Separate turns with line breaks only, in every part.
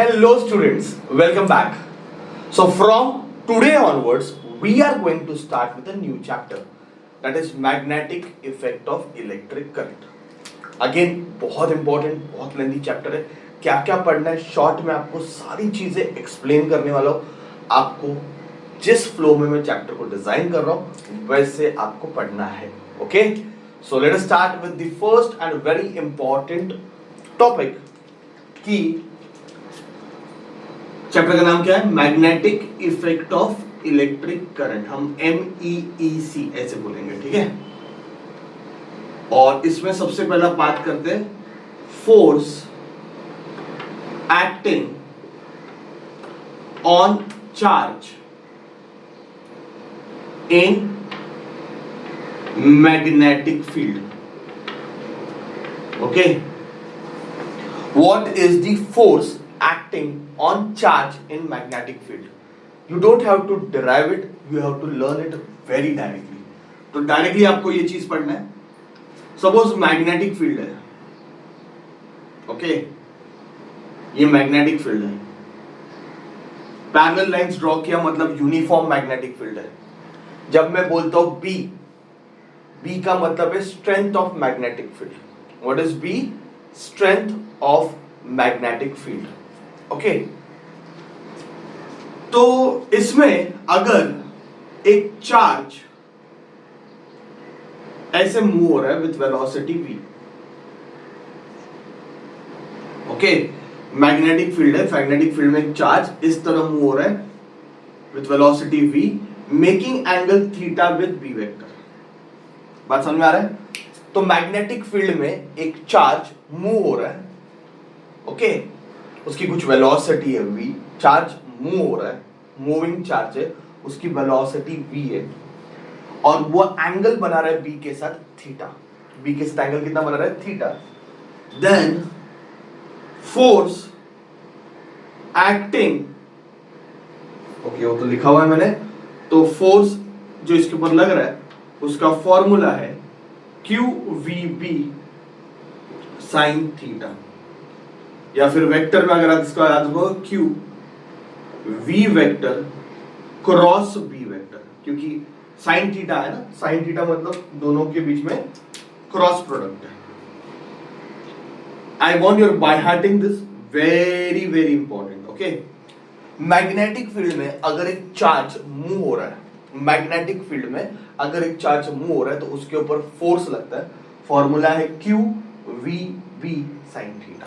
Hello students, welcome back. So from today onwards, we are going to start with a new chapter, that is magnetic effect of electric current. Again बहुत important, बहुत lengthy chapter है. क्या क्या पढ़ना है short में आपको सारी चीजें एक्सप्लेन करने वाला हूँ. आपको जिस फ्लो में मैं चैप्टर को डिजाइन कर रहा हूँ वैसे आपको पढ़ना है. Okay, so let us start with the first and very important topic की चैप्टर का नाम क्या है? Magnetic effect of electric current. हम MEEC ऐसे बोलेंगे, ठीक है. और इसमें सबसे पहला बात करते हैं force acting on charge in magnetic field. Okay, what is the force acting on charge in magnetic field? You don't have to derive it, you have to learn it very directly. तो directly आपको ये चीज पढ़ना है. Suppose magnetic field है, okay, ये magnetic field है. Parallel lines draw किया मतलब यूनिफॉर्म मैग्नेटिक फील्ड है. जब मैं बोलता हूं B का मतलब है strength of magnetic field. What is B? Strength of magnetic field. Okay, तो इसमें अगर एक चार्ज ऐसे मूव हो रहा है with velocity v, okay, magnetic field है, मैग्नेटिक फील्ड में एक चार्ज इस तरह मूव हो रहा है with velocity v, making angle theta with b vector. बात समझ में आ रहा है? तो मैग्नेटिक फील्ड में एक चार्ज मूव हो रहा है, ओके, उसकी कुछ वेलोसिटी है v, चार्ज मूव हो रहा है, मूविंग चार्ज है, उसकी वेलोसिटी v है, और वो एंगल बना रहा है b के साथ थीटा. b के साथ एंगल कितना बना रहा है? Theta. Then force acting, okay, वो तो लिखा हुआ है मैंने. तो फोर्स जो इसके ऊपर लग रहा है उसका फॉर्मूला है QVB साइन थीटा, या फिर वेक्टर में अगर आप इसका याद रखो Q V vector cross B vector, क्योंकि साइन थीटा है ना, साइन थीटा मतलब दोनों के बीच में क्रॉस प्रोडक्ट है. I want you by hearting this, very very important. Okay, magnetic field में अगर एक चार्ज मूव हो रहा है, मैग्नेटिक फील्ड में अगर एक चार्ज मूव हो रहा है तो उसके ऊपर फोर्स लगता है. फॉर्मूला है QVB साइन थीटा.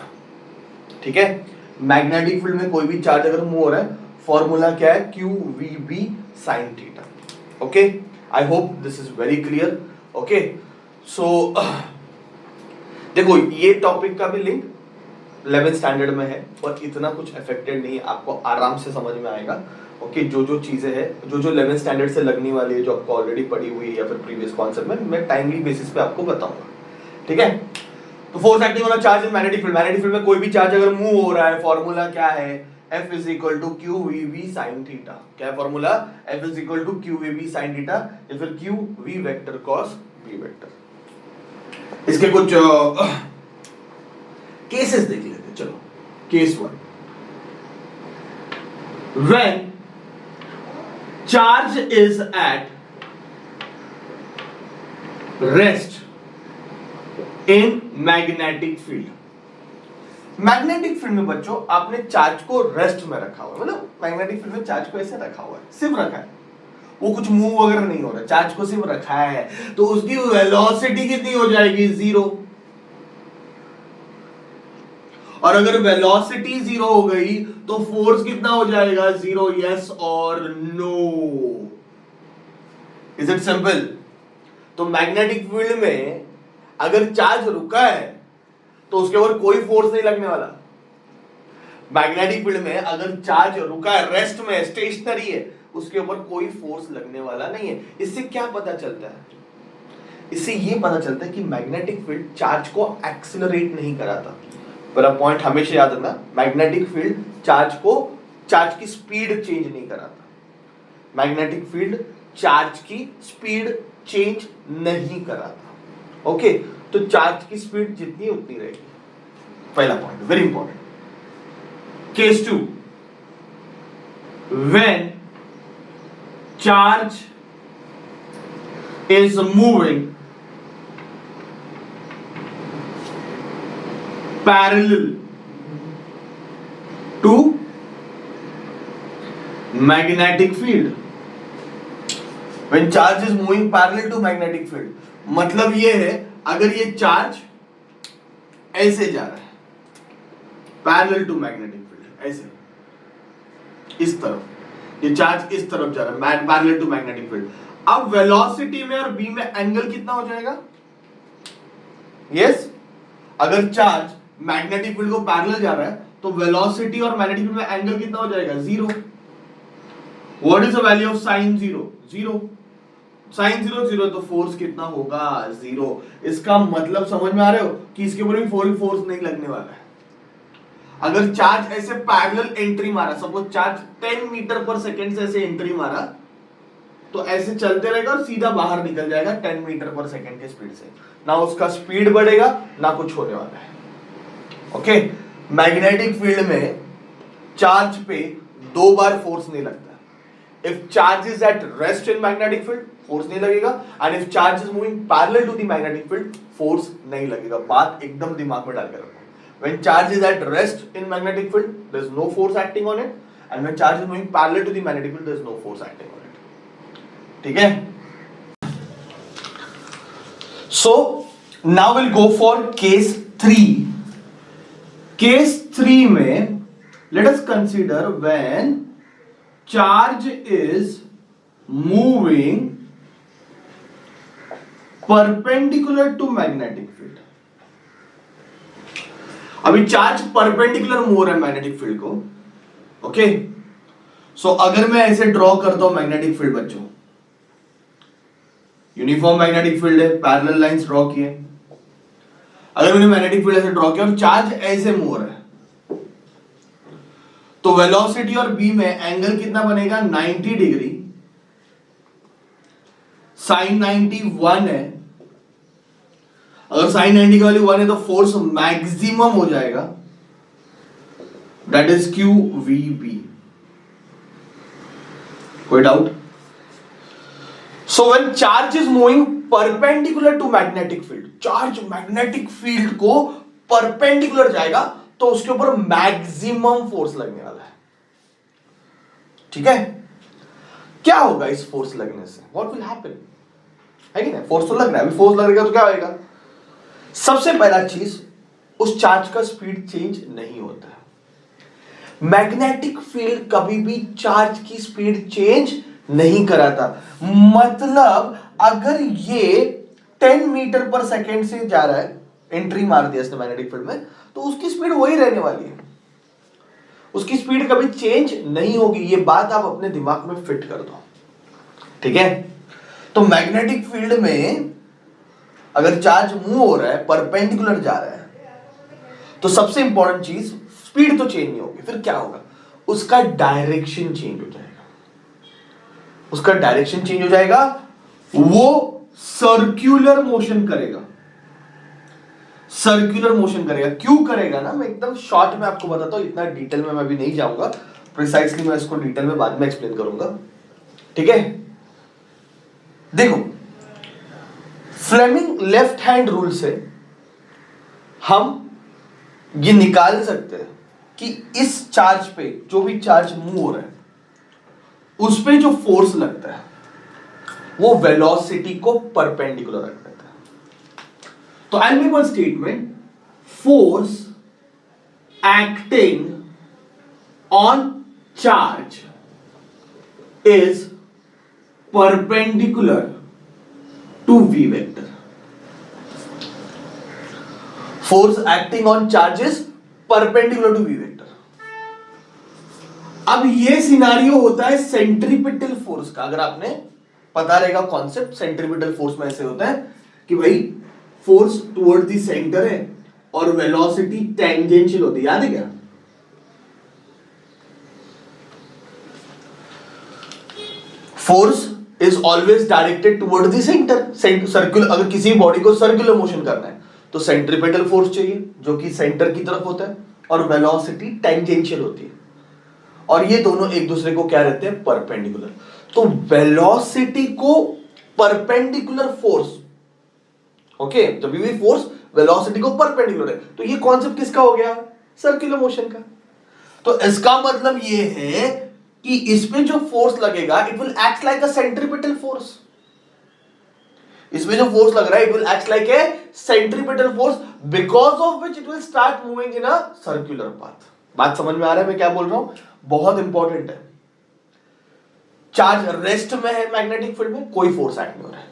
ठीक है, मैग्नेटिक फील्ड में कोई भी चार्ज अगर मूव हो रहा है फॉर्मूला क्या है? QVB sine theta. Okay, I hope this is very clear. Okay, so देखो ये टॉपिक का भी लिंक 11th स्टैंडर्ड में है और इतना कुछ अफेक्टेड नहीं है, आपको आराम से समझ में आएगा. ओके, जो चीजें हैं जो 11th स्टैंडर्ड से लगने वाली है, जो आपको ऑलरेडी पढ़ी हुई है या फिर प्रीवियस कॉन्सेप्ट में, मैं टाइमली बेसिस पे आपको बताऊंगा. ठीक है, तो force acting on charge in magnetic field. Magnetic field में कोई भी चार्ज अगर मूव हो रहा है, फॉर्मूला क्या है? F is equal to QVB sine theta. क्या है formula? F is equal to QVB sine theta या फिर QV vector cos B vector. इसके कुछ केसेस देख लेते हैं. चलो, case 1. When charge is at rest in magnetic field. Magnetic field में बच्चों आपने चार्ज को रेस्ट में रखा हुआ है, मतलब मैग्नेटिक फील्ड में चार्ज को ऐसे रखा हुआ है, सिर्फ रखा है, वो कुछ मूव वगैरह नहीं हो रहा है, चार्ज को सिर्फ रखा है. तो उसकी वेलोसिटी कितनी हो जाएगी? 0. और अगर वेलोसिटी 0 हो गई तो फोर्स कितना हो जाएगा? 0. यस और नो? Is it simple? तो मैग्नेटिक फील्ड में अगर चार्ज रुका है तो उसके ऊपर कोई फोर्स नहीं लगने वाला. मैग्नेटिक फील्ड में अगर चार्ज रुका है, रेस्ट में, स्टेशनरी है, उसके ऊपर कोई फोर्स लगने वाला नहीं है. इससे क्या पता चलता है? इससे ये पता चलता है कि मैग्नेटिक फील्ड चार्ज को एक्सिलरेट नहीं कराता. पहला पॉइंट हमेशा याद रखना, मैग्नेटिक फील्ड चार्ज की स्पीड चेंज नहीं कराता. मैग्नेटिक फील्ड चार्ज की स्पीड चेंज नहीं कराता. ओके, तो चार्ज की स्पीड जितनी उतनी रहेगी. पहला point very important. Case 2, when charge is moving parallel to magnetic field. When charge is moving parallel to magnetic field, मतलब ये है अगर ये चार्ज ऐसे जा रहा है पैरेलल टू मैग्नेटिक फील्ड, ऐसे इस तरफ ये चार्ज इस तरफ जा रहा है पैरेलल टू मैग्नेटिक फील्ड, अब वेलोसिटी में और बी में एंगल कितना हो जाएगा? यस, अगर चार्ज मैग्नेटिक फील्ड को पैरेलल जा रहा है तो वेलोसिटी और मैग्नेटिक फील्ड में एंगल कितना हो जाएगा? Zero. What is the value of sine zero? Zero. Sine zero zero, तो फोर्स कितना होगा? जीरो। इसका मतलब समझ में आ रहे हो कि इसके ऊपर भी फोर्स नहीं लगने वाला है। अगर चार्ज ऐसे पैरेलल एंट्री मारा, सपोज चार्ज 10 मीटर पर सेकेंड से ऐसे एंट्री मारा, तो ऐसे चलते रहेगा और सीधा बाहर निकल जाएगा 10 मीटर पर सेकेंड के स्पीड से। ना उसका स्पीड बढ़ेगा ना कुछ होने वाला है। ओके, मैग्नेटिक फील्ड में चार्ज पे दो बार फोर्स नहीं लगता। If charge is at rest in magnetic field, force नहीं लगेगा, and if charge is moving parallel to the magnetic field, force नहीं लगेगा। बात एकदम दिमाग में डाल के रखो। When charge is at rest in magnetic field, there is no force acting on it, and when charge is moving parallel to the magnetic field, there is no force acting on it. ठीक है? So now we'll go for case 3. Case 3 में let us consider when charge is moving perpendicular to magnetic field. अभी charge perpendicular move हो रहा है magnetic field को। Okay, सो अगर मैं ऐसे ड्रॉ करता हूं मैग्नेटिक फील्ड, बच्चों यूनिफॉर्म मैग्नेटिक फील्ड है, पैरेलल लाइंस ड्रॉ किए। अगर मैंने मैग्नेटिक फील्ड ऐसे ड्रॉ किया और चार्ज ऐसे मूव हो रहा है, तो वेलोसिटी और बी में एंगल कितना बनेगा? 90 डिग्री। साइन 91 है। अगर साइन 90 की वैल्यू 1 है तो फोर्स मैक्सिमम हो जाएगा, that is Q V B. कोई doubt? So when charge is moving perpendicular to magnetic field, charge magnetic field को परपेंडिकुलर जाएगा तो उसके ऊपर मैक्सिमम फोर्स लगने वाला है। ठीक है? क्या होगा इस फोर्स लगने से? What will happen? है कि नहीं? फोर्स तो लग रहा है, अभी फोर्स लगेगा तो क्या होगा? सबसे पहला चीज, उस चार्ज का स्पीड चेंज नहीं होता है। मैग्नेटिक फील्ड कभी भी चार्ज की स्पीड चेंज नहीं कराता। मतलब अगर ये 10 मीटर पर सेकेंड से जा रहा है, एंट्री मार दिया इसने मैग्नेटिक फील्ड में, तो उसकी स्पीड वही रहने वाली है, उसकी स्पीड कभी चेंज नहीं होगी। ये बात आप अपने दिमाग में फिट कर दो। ठीक है? तो मैग्नेटिक फील्ड में अगर चार्ज मूव हो रहा है, परपेंडिकुलर जा रहा है, तो सबसे इंपॉर्टेंट चीज, स्पीड तो चेंज नहीं होगी, फिर क्या होगा? उसका डायरेक्शन चेंज हो जाएगा। उसका डायरेक्शन चेंज हो जाएगा, वो सर्कुलर मोशन करेगा। सर्कुलर मोशन करेगा। क्यों करेगा ना, मैं एकदम शॉर्ट में आपको बताता हूं, इतना डिटेल में मैं अभी नहीं जाऊंगा, प्रिसाइसली मैं इसको डिटेल में बाद में एक्सप्लेन करूंगा। ठीक है? देखो, फ्लेमिंग लेफ्ट हैंड रूल से हम ये निकाल सकते हैं कि इस चार्ज पे, जो भी चार्ज मूव हो रहा है, उस पे जो फोर्स लगता है वो वेलोसिटी को परपेंडिकुलर रख देता है। तो I make one statement, force acting on charge is perpendicular to V vector. Force acting on charge is perpendicular to V vector. अब ये सिनारियो होता है सेंट्रीपिटल फोर्स का। अगर आपने पता रहेगा कॉन्सेप्ट, सेंट्रीपिटल फोर्स में ऐसे होता है कि भाई फोर्स टुवर्ड द सेंटर है और वेलोसिटी टेंजेंशियल होती है। याद है क्या? Force is always directed towards the center. Circular, अगर किसी बॉडी को सर्कुलर मोशन करना है तो सेंट्रीपिटल फोर्स चाहिए जो कि सेंटर की तरफ होता है। और वेलोसिटी टेंजेंशियल होती है, और ये दोनों एक दूसरे को क्या रहते हैं, परपेंडिकुलर। तो वेलोसिटी को परपेंडिकुलर फोर्स, ओके, जब भी फोर्स वेलोसिटी को परपेंडिकुलर है, तो ये कॉन्सेप्ट किसका हो गया, सर्कुलर मोशन का। तो इसका मतलब ये है कि इसमें जो फोर्स लगेगा it will act like a centripetal force. इसमें जो फोर्स लग रहा है it will act like a centripetal force, because of which it will start moving in a circular path. बात समझ में आ रहा है मैं क्या बोल रहा हूं, बहुत इंपॉर्टेंट है। चार्ज रेस्ट में है मैग्नेटिक फील्ड में, कोई फोर्स एक्ट नहीं हो रहा है।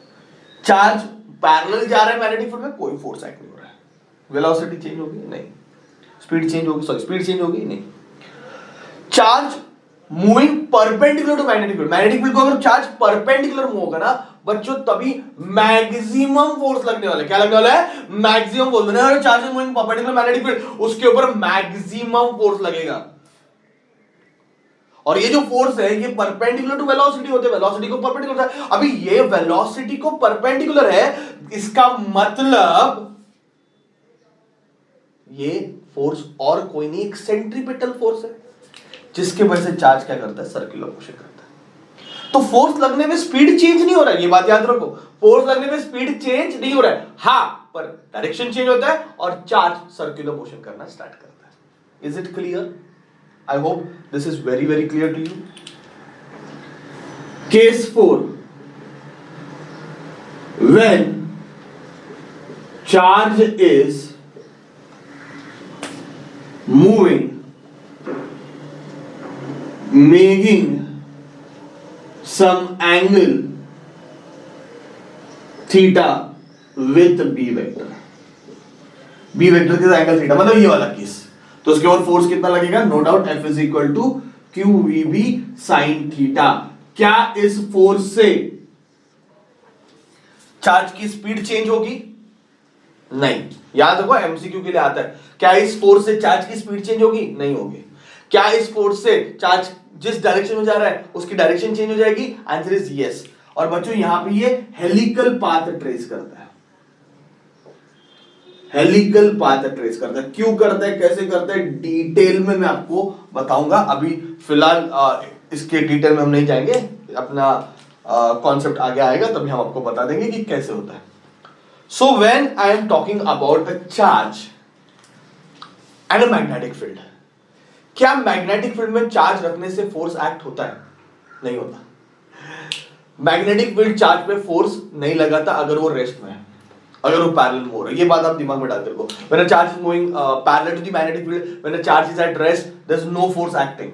चार्ज पैरेलल जा रहा है मैग्नेटिक फील्ड में, कोई फोर्स एक्ट नहीं हो रहा है। वेलोसिटी चेंज होगी नहीं, स्पीड चेंज होगी, सॉरी स्पीड चेंज होगी नहीं। Charge moving perpendicular to magnetic field, magnetic field को अगर चार्ज परपेंडिकुलर मूव होगा ना बच्चों, तभी मैक्सिमम फोर्स लगने वाला है। क्या लगने वाला है, मैक्सिमम फोर्स। अगर charge is moving perpendicular magnetic field, उसके ऊपर मैक्सिमम फोर्स लगेगा। और ये जो फोर्स है ये परपेंडिकुलर टू वेलोसिटी होते हैं, वेलोसिटी को परपेंडिकुलर होता है। अभी ये वेलोसिटी को परपेंडिकुलर है, इसका मतलब ये फोर्स और कोई नहीं, एक सेंट्रीपिटल फोर्स है, जिसके वजह से चार्ज क्या करता है, सर्कुलर मोशन करता है। तो फोर्स लगने में स्पीड चेंज नहीं हो रहा है, ये बात याद रखो। फोर्स लगने में स्पीड चेंज नहीं हो रहा है, हां, पर डायरेक्शन चेंज होता है और चार्ज सर्कुलर मोशन करना स्टार्ट करता है। Is it clear? I hope this is very very clear to you. Case 4, when charge is moving, making some angle theta with B vector. B vector के angle theta, मतलब ये वाला case, तो उसके ऊपर फोर्स कितना लगेगा, no doubt F is equal to Q V B sine theta. क्या इस फोर्स से चार्ज की स्पीड चेंज होगी? नहीं, याद रखो एमसीक्यू के लिए आता है। क्या इस फोर्स से चार्ज की स्पीड चेंज होगी? नहीं होगी। क्या इस फोर्स से चार्ज जिस डायरेक्शन में जा रहा है उसकी डायरेक्शन चेंज हो जाएगी? Answer is yes. और बच्चों यहां पे ये हेलिकल पाथ ट्रेस करता है, हेलिकल पाथ ट्रेस करता है। क्यों करता है, कैसे करता है, डिटेल में मैं आपको बताऊंगा। अभी फिलहाल इसके डिटेल में हम नहीं जाएंगे, अपना कॉन्सेप्ट आगे आएगा तभी हम आपको बता देंगे कि कैसे होता है। So when I am talking about a charge and a magnetic field, क्या मैग्नेटिक फील्ड में चार्ज रखने से फोर्स एक्ट होता है? नहीं होता। मैग्नेटिक फील्ड चार्ज पे फोर्स नहीं लगाता अगर वो रेस्ट में है, अगर वो पैरेलल मूव हो रहा है। ये बात आप दिमाग में डालते रहो। When a charge is moving parallel to the magnetic field, when a charge is at rest, there is no force acting.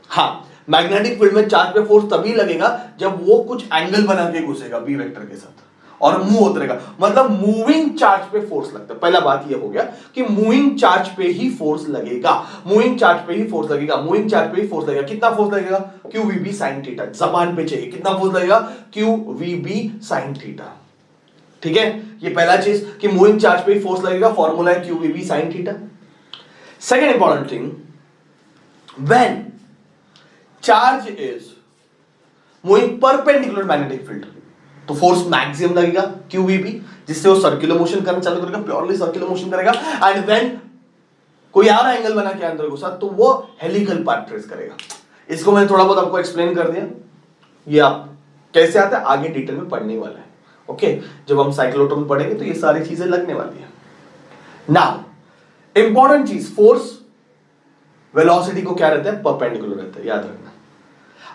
हां, मैग्नेटिक फील्ड में चार्ज पे फोर्स तभी लगेगा जब वो कुछ एंगल बना के घुसेगा बी वेक्टर के साथ और मूव होता रहेगा, मतलब मूविंग चार्ज पे फोर्स लगता है। पहला बात ये हो गया कि मूविंग चार्ज पे ही फोर्स लगेगा, मूविंग चार्ज पे ही फोर्स लगेगा, मूविंग चार्ज पे ही फोर्स लगेगा। कितना फोर्स लगेगा? Q V B sine theta. जबान पे चाहिए, कितना फोर्स लगेगा? Q V B sine theta. ठीक है, ये पहला चीज कि मूविंग चार्ज पे ही फोर्स लगेगा, फॉर्मूला है Q V B sine theta. Second important thing, when charge is moving perpendicular magnetic field, तो फोर्स मैक्सिमम लगेगा क्यू वी बी, जिससे वो सर्कुलर मोशन करना चालू करेगा, प्योरली सर्कुलर मोशन करेगा। एंड व्हेन कोई और एंगल बना के अंदर घुसा तो वो हेलिकल पाथ ट्रेस करेगा। इसको मैंने थोड़ा बहुत आपको एक्सप्लेन कर दिया, ये आप कैसे आता है आगे डिटेल में पढ़ने वाला है। ओके, जब हम साइक्लोट्रॉन पढ़ेंगे तो ये सारी चीजें लगने वाली है। नाउ इंपॉर्टेंट चीज, फोर्स वेलोसिटी को क्या रहता है, परपेंडिकुलर रहता है, याद रखना।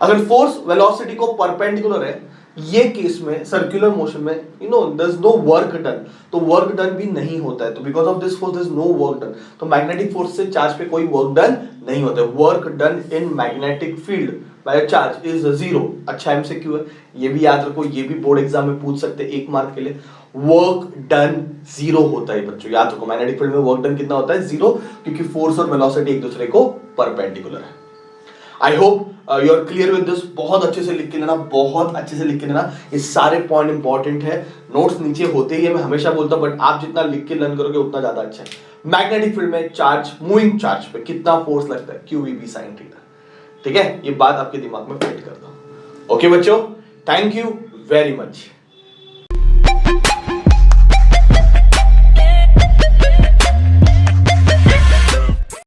अगर फोर्स वेलोसिटी को परपेंडिकुलर है, ये केस में सर्कुलर मोशन में there is no work done, तो वर्क डन भी नहीं होता है। तो because of this force there is no work done, तो मैग्नेटिक फोर्स से चार्ज पे कोई वर्क डन नहीं होता है। Work done in magnetic field by charge is zero. अच्छा एमसीक्यू है, ये भी याद रखो, ये भी बोर्ड एग्जाम में पूछ सकते हैं 1 मार्क के लिए। वर्क डन जीरो होता है बच्चों, याद रखो। मैग्नेटिक फील्ड में वर्क डन कितना होता है? जीरो, क्योंकि फोर्स और वेलोसिटी एक दूसरे को परपेंडिकुलर है। I hope you are clear with this. बहुत अच्छे से लिख के लेना, बहुत अच्छे से लिख के लेना, ये सारे पॉइंट इंपॉर्टेंट है। नोट्स नीचे होते ही है, मैं हमेशा बोलता हूं, बट आप जितना लिख के लर्न करोगे उतना ज्यादा अच्छा है। मैग्नेटिक फील्ड में चार्ज, मूविंग चार्ज पे कितना फोर्स लगता है? Q V B sine theta. ठीक है, ये बात आपके दिमाग में फिट कर दो। ओके बच्चों, थैंक यू वेरी मच।